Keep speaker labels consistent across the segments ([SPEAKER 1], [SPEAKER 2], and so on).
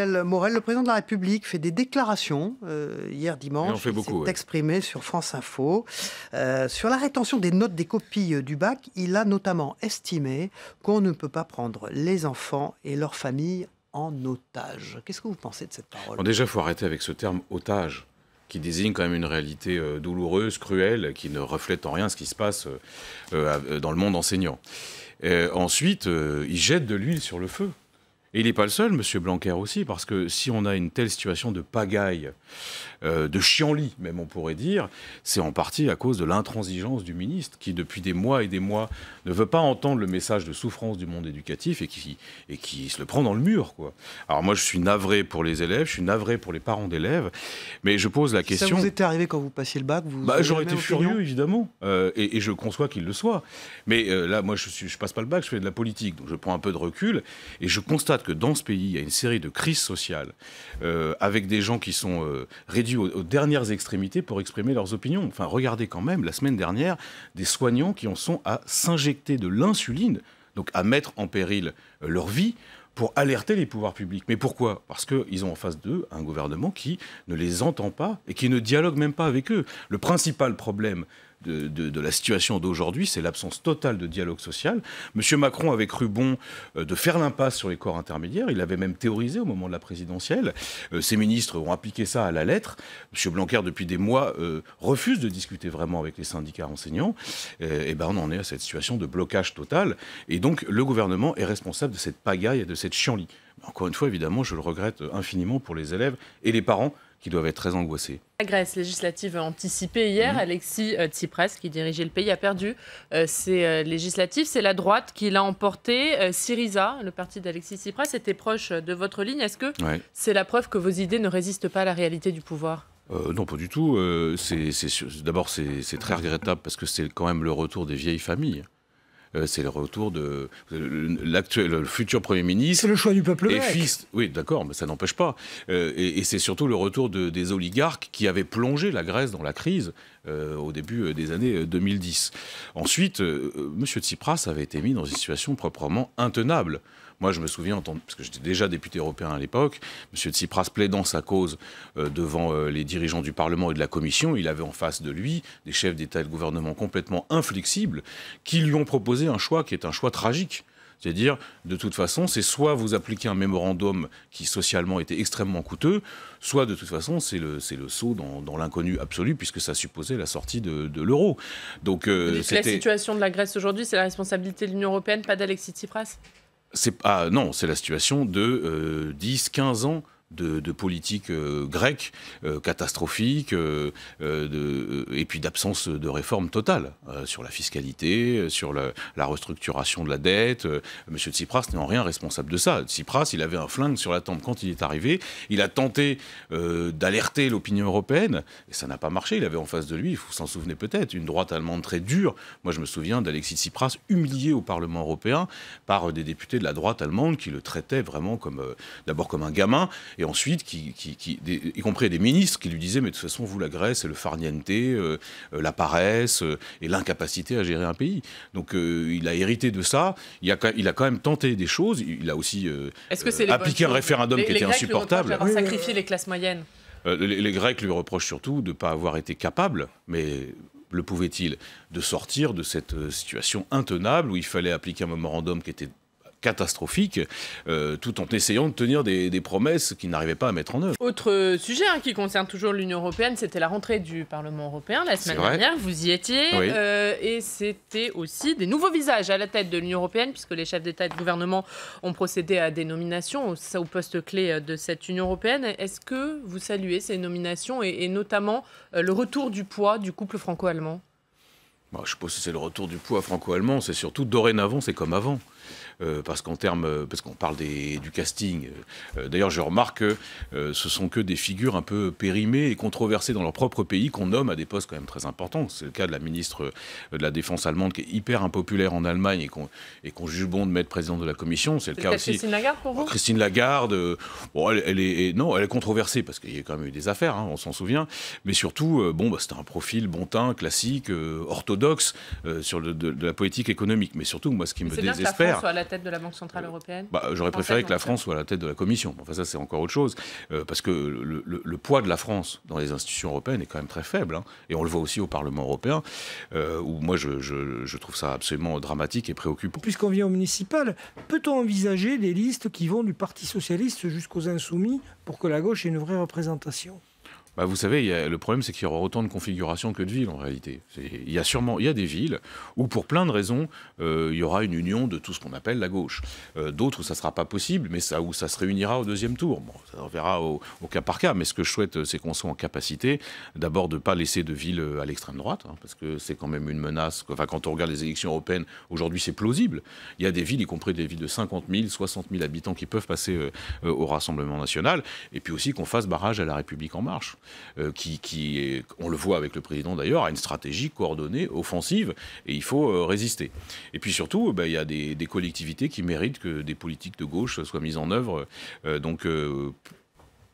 [SPEAKER 1] Emmanuel Morel, le président de la République, fait des déclarations hier dimanche.
[SPEAKER 2] Il s'est
[SPEAKER 1] exprimé sur France Info. Sur la rétention des notes des copies du bac, il a notamment estimé qu'on ne peut pas prendre les enfants et leurs familles en otage. Qu'est-ce que vous pensez de cette parole?
[SPEAKER 2] Bon, déjà, il faut arrêter avec ce terme « otage », qui désigne quand même une réalité douloureuse, cruelle, qui ne reflète en rien ce qui se passe dans le monde enseignant. Ensuite, il jette de l'huile sur le feu. Et il n'est pas le seul, M. Blanquer aussi, parce que si on a une telle situation de pagaille, de chienlit même on pourrait dire, c'est en partie à cause de l'intransigeance du ministre qui depuis des mois et des mois ne veut pas entendre le message de souffrance du monde éducatif et qui se le prend dans le mur, quoi. Alors moi je suis navré pour les élèves, je suis navré pour les parents d'élèves, mais je pose la question...
[SPEAKER 1] Ça vous était arrivé quand vous passiez le bac?
[SPEAKER 2] J'aurais été furieux évidemment, et je conçois qu'il le soit. Mais là moi je passe pas le bac, je fais de la politique, donc je prends un peu de recul et je constate que dans ce pays il y a une série de crises sociales avec des gens qui sont réduits aux dernières extrémités pour exprimer leurs opinions. Enfin, regardez quand même, la semaine dernière, des soignants qui en sont à s'injecter de l'insuline, donc à mettre en péril leur vie, pour alerter les pouvoirs publics. Mais pourquoi? Parce qu'ils ont en face d'eux un gouvernement qui ne les entend pas et qui ne dialogue même pas avec eux. Le principal problème de la situation d'aujourd'hui, c'est l'absence totale de dialogue social. M. Macron avait cru bon de faire l'impasse sur les corps intermédiaires. Il avait même théorisé au moment de la présidentielle. Ses ministres ont appliqué ça à la lettre. M. Blanquer, depuis des mois, refuse de discuter vraiment avec les syndicats enseignants. Et ben, on en est à cette situation de blocage total. Et donc, le gouvernement est responsable de cette pagaille et de cette chienlit. Encore une fois, évidemment, je le regrette infiniment pour les élèves et les parents qui doivent être très angoissés.
[SPEAKER 3] La Grèce législative anticipée hier, Alexis Tsipras, qui dirigeait le pays, a perdu ses législatives. C'est la droite qui l'a emporté. Syriza, le parti d'Alexis Tsipras, était proche de votre ligne. Est-ce que c'est la preuve que vos idées ne résistent pas à la réalité du pouvoir?
[SPEAKER 2] Non, pas du tout. D'abord, c'est très regrettable parce que c'est quand même le retour des vieilles familles. C'est le retour de le futur Premier ministre.
[SPEAKER 4] C'est le choix du peuple grec.
[SPEAKER 2] Fils, oui, d'accord, mais ça n'empêche pas. Et c'est surtout le retour des oligarques qui avaient plongé la Grèce dans la crise au début des années 2010. Ensuite, M. Tsipras avait été mis dans une situation proprement intenable. Moi, je me souviens, parce que j'étais déjà député européen à l'époque, M. Tsipras plaidant sa cause devant les dirigeants du Parlement et de la Commission, il avait en face de lui des chefs d'État et de gouvernement complètement inflexibles qui lui ont proposé un choix qui est un choix tragique. C'est-à-dire, de toute façon, c'est soit vous appliquez un mémorandum qui socialement était extrêmement coûteux, soit de toute façon, c'est le saut dans l'inconnu absolu, puisque ça supposait la sortie de l'euro. Donc,
[SPEAKER 3] la situation de la Grèce aujourd'hui, c'est la responsabilité de l'Union européenne, pas d'Alexis Tsipras?
[SPEAKER 2] Non, c'est la situation de 10-15 ans de politique grecque catastrophique et puis d'absence de réforme totale sur la fiscalité, sur la restructuration de la dette. M. Tsipras n'est en rien responsable de ça. Tsipras, il avait un flingue sur la tempe quand il est arrivé. Il a tenté d'alerter l'opinion européenne et ça n'a pas marché. Il avait en face de lui, vous s'en souvenez peut-être, une droite allemande très dure. Moi, je me souviens d'Alexis Tsipras humilié au Parlement européen par des députés de la droite allemande qui le traitaient vraiment d'abord comme un gamin et ensuite, y compris des ministres qui lui disaient « mais de toute façon, vous, la Grèce, c'est le farniente, la paresse et l'incapacité à gérer un pays ». Donc, il a hérité de ça. Il a quand même tenté des choses. Il a aussi appliqué un référendum qui était insupportable.
[SPEAKER 3] Les Grecs lui reprochent d'avoir sacrifié les classes moyennes.
[SPEAKER 2] Les Grecs lui reprochent surtout de ne pas avoir été capables, mais... le pouvait-il, de sortir de cette situation intenable où il fallait appliquer un mémorandum qui était catastrophique, tout en essayant de tenir des promesses qu'il n'arrivait pas à mettre en œuvre.
[SPEAKER 3] Autre sujet qui concerne toujours l'Union européenne, c'était la rentrée du Parlement européen la semaine dernière. Vous y étiez. Oui. Et c'était aussi des nouveaux visages à la tête de l'Union européenne, puisque les chefs d'État et de gouvernement ont procédé à des nominations aux postes clés de cette Union européenne. Est-ce que vous saluez ces nominations et notamment le retour du poids du couple franco-allemand?
[SPEAKER 2] Je suppose que c'est le retour du poids franco-allemand, c'est surtout dorénavant, c'est comme avant. Parce qu'on parle du casting. D'ailleurs, je remarque que ce sont que des figures un peu périmées et controversées dans leur propre pays qu'on nomme à des postes quand même très importants. C'est le cas de la ministre de la Défense allemande qui est hyper impopulaire en Allemagne et qu'on juge bon de mettre présidente de la Commission. C'est le cas aussi.
[SPEAKER 3] Christine Lagarde pour vous?
[SPEAKER 2] Christine Lagarde, elle est controversée parce qu'il y a quand même eu des affaires, on s'en souvient. Mais surtout, c'était un profil bon teint, classique, orthodoxe. orthodoxe sur de la politique économique. Mais surtout, moi, ce qui me désespère...
[SPEAKER 3] C'est bien que la France soit à la tête de la Banque Centrale Européenne.
[SPEAKER 2] J'aurais préféré que la France soit à la tête de la Commission. Enfin, ça, c'est encore autre chose. Parce que le poids de la France dans les institutions européennes est quand même très faible. Hein, et on le voit aussi au Parlement européen, où moi, je trouve ça absolument dramatique et préoccupant.
[SPEAKER 4] Puisqu'on vient au municipal, peut-on envisager des listes qui vont du Parti socialiste jusqu'aux Insoumis pour que la gauche ait une vraie représentation ?
[SPEAKER 2] Vous savez, le problème, c'est qu'il y aura autant de configurations que de villes, en réalité. Il y a des villes où, pour plein de raisons, il y aura une union de tout ce qu'on appelle la gauche. D'autres où ça ne sera pas possible, mais où ça se réunira au deuxième tour. Bon, ça on verra au cas par cas, mais ce que je souhaite, c'est qu'on soit en capacité, d'abord, de ne pas laisser de villes à l'extrême droite, hein, parce que c'est quand même une menace. Enfin, quand on regarde les élections européennes, aujourd'hui, c'est plausible. Il y a des villes, y compris des villes de 50 000, 60 000 habitants, qui peuvent passer au Rassemblement national, et puis aussi qu'on fasse barrage à la République en marche. On le voit avec le président d'ailleurs, a une stratégie coordonnée, offensive, et il faut résister. Et puis surtout, il y a des collectivités qui méritent que des politiques de gauche soient mises en œuvre. Donc,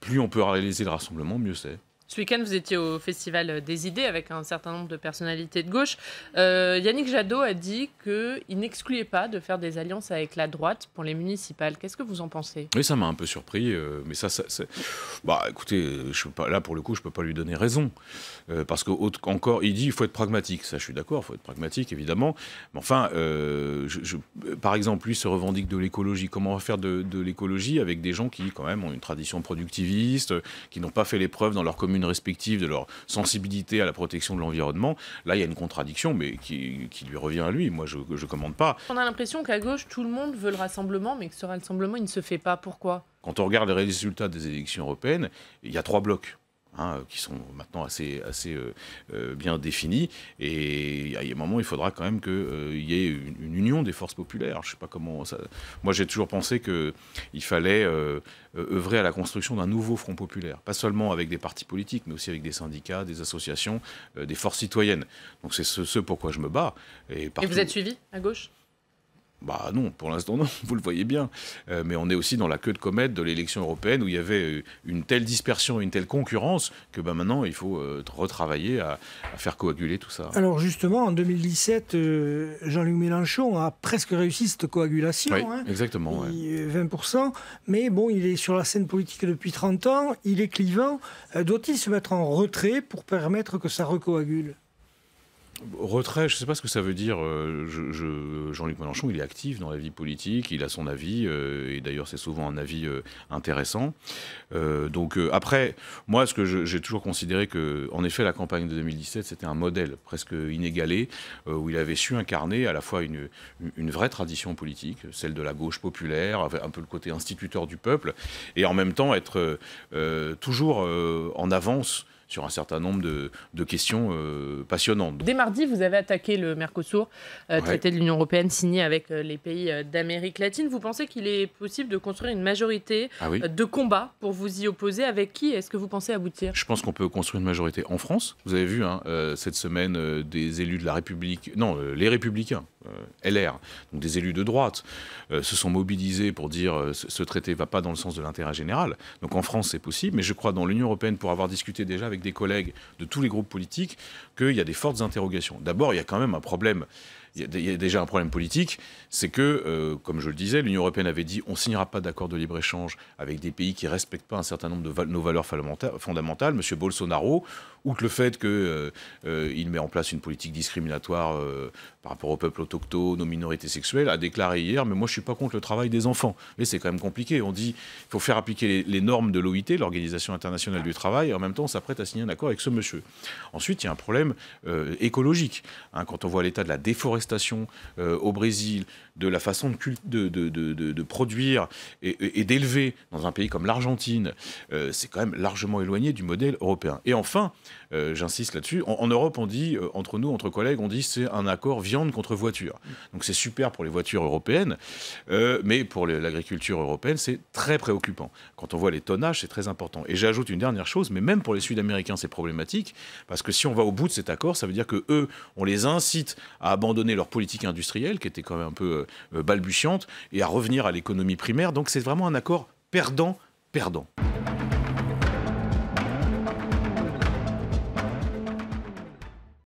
[SPEAKER 2] plus on peut réaliser le rassemblement, mieux c'est.
[SPEAKER 3] Ce week-end, vous étiez au Festival des idées avec un certain nombre de personnalités de gauche. Yannick Jadot a dit qu'il n'excluait pas de faire des alliances avec la droite pour les municipales. Qu'est-ce que vous en pensez ?
[SPEAKER 2] Oui, ça m'a un peu surpris. Mais écoutez, là, pour le coup, je ne peux pas lui donner raison. Parce qu'encore, il dit qu'il faut être pragmatique. Ça, je suis d'accord, il faut être pragmatique, évidemment. Mais enfin, par exemple, lui se revendique de l'écologie. Comment on va faire de l'écologie avec des gens qui, quand même, ont une tradition productiviste, qui n'ont pas fait les preuves dans leur commune respectives de leur sensibilité à la protection de l'environnement? Là, il y a une contradiction, mais qui lui revient à lui. Moi, je ne commande pas.
[SPEAKER 3] On a l'impression qu'à gauche, tout le monde veut le rassemblement, mais que ce rassemblement, il ne se fait pas. Pourquoi ?
[SPEAKER 2] Quand on regarde les résultats des élections européennes, il y a 3 blocs. Qui sont maintenant assez bien définis. Et il y a un moment, il faudra quand même qu'il y ait une union des forces populaires. Je ne sais pas comment ça... Moi, j'ai toujours pensé qu'il fallait œuvrer à la construction d'un nouveau front populaire. Pas seulement avec des partis politiques, mais aussi avec des syndicats, des associations, des forces citoyennes. Donc c'est ce pourquoi je me bats. Et
[SPEAKER 3] vous êtes suivi à gauche ?
[SPEAKER 2] Non, pour l'instant non, vous le voyez bien. Mais on est aussi dans la queue de comète de l'élection européenne où il y avait une telle dispersion, une telle concurrence que maintenant il faut retravailler à faire coaguler tout ça.
[SPEAKER 4] Alors justement, en 2017, Jean-Luc Mélenchon a presque réussi cette coagulation.
[SPEAKER 2] Oui, exactement.
[SPEAKER 4] 20%. Mais bon, il est sur la scène politique depuis 30 ans, il est clivant. Doit-il se mettre en retrait pour permettre que ça recoagule ?
[SPEAKER 2] Retrait, je ne sais pas ce que ça veut dire. Jean-Luc Mélenchon, il est actif dans la vie politique, il a son avis, et d'ailleurs c'est souvent un avis intéressant. Après, moi, ce que j'ai toujours considéré que, en effet, la campagne de 2017, c'était un modèle presque inégalé, où il avait su incarner à la fois une vraie tradition politique, celle de la gauche populaire, avec un peu le côté instituteur du peuple, et en même temps être toujours en avance sur un certain nombre de questions passionnantes.
[SPEAKER 3] Dès mardi, vous avez attaqué le Mercosur, traité de l'Union européenne signé avec les pays d'Amérique latine. Vous pensez qu'il est possible de construire une majorité de combat pour vous y opposer? Avec qui est-ce que vous pensez aboutir?
[SPEAKER 2] Je pense qu'on peut construire une majorité en France. Vous avez vu cette semaine des élus de la République, les Républicains, LR, donc des élus de droite, se sont mobilisés pour dire ce traité ne va pas dans le sens de l'intérêt général. Donc en France, c'est possible, mais je crois dans l'Union européenne, pour avoir discuté déjà avec des collègues de tous les groupes politiques, qu'il y a des fortes interrogations. D'abord, il y a quand même un problème. Il y a déjà un problème politique, c'est que, comme je le disais, l'Union européenne avait dit on ne signera pas d'accord de libre-échange avec des pays qui ne respectent pas un certain nombre de nos valeurs fondamentales. M. Bolsonaro, outre le fait qu'il met en place une politique discriminatoire par rapport aux peuples autochtones, aux minorités sexuelles, a déclaré hier « mais moi je ne suis pas contre le travail des enfants ». Mais c'est quand même compliqué. On dit qu'il faut faire appliquer les normes de l'OIT, l'Organisation internationale du travail, et en même temps on s'apprête à signer un accord avec ce monsieur. Ensuite, il y a un problème écologique. Quand on voit l'état de la déforestation au Brésil, de la façon de produire et d'élever dans un pays comme l'Argentine, c'est quand même largement éloigné du modèle européen. Et enfin, j'insiste là-dessus, en Europe, on dit, entre collègues, on dit c'est un accord viande contre voiture. Donc c'est super pour les voitures européennes, mais pour l'agriculture européenne, c'est très préoccupant. Quand on voit les tonnages, c'est très important. Et j'ajoute une dernière chose, mais même pour les Sud-Américains, c'est problématique, parce que si on va au bout de cet accord, ça veut dire qu'eux, on les incite à abandonner leur politique industrielle, qui était quand même un peu balbutiante, et à revenir à l'économie primaire. Donc c'est vraiment un accord perdant-perdant.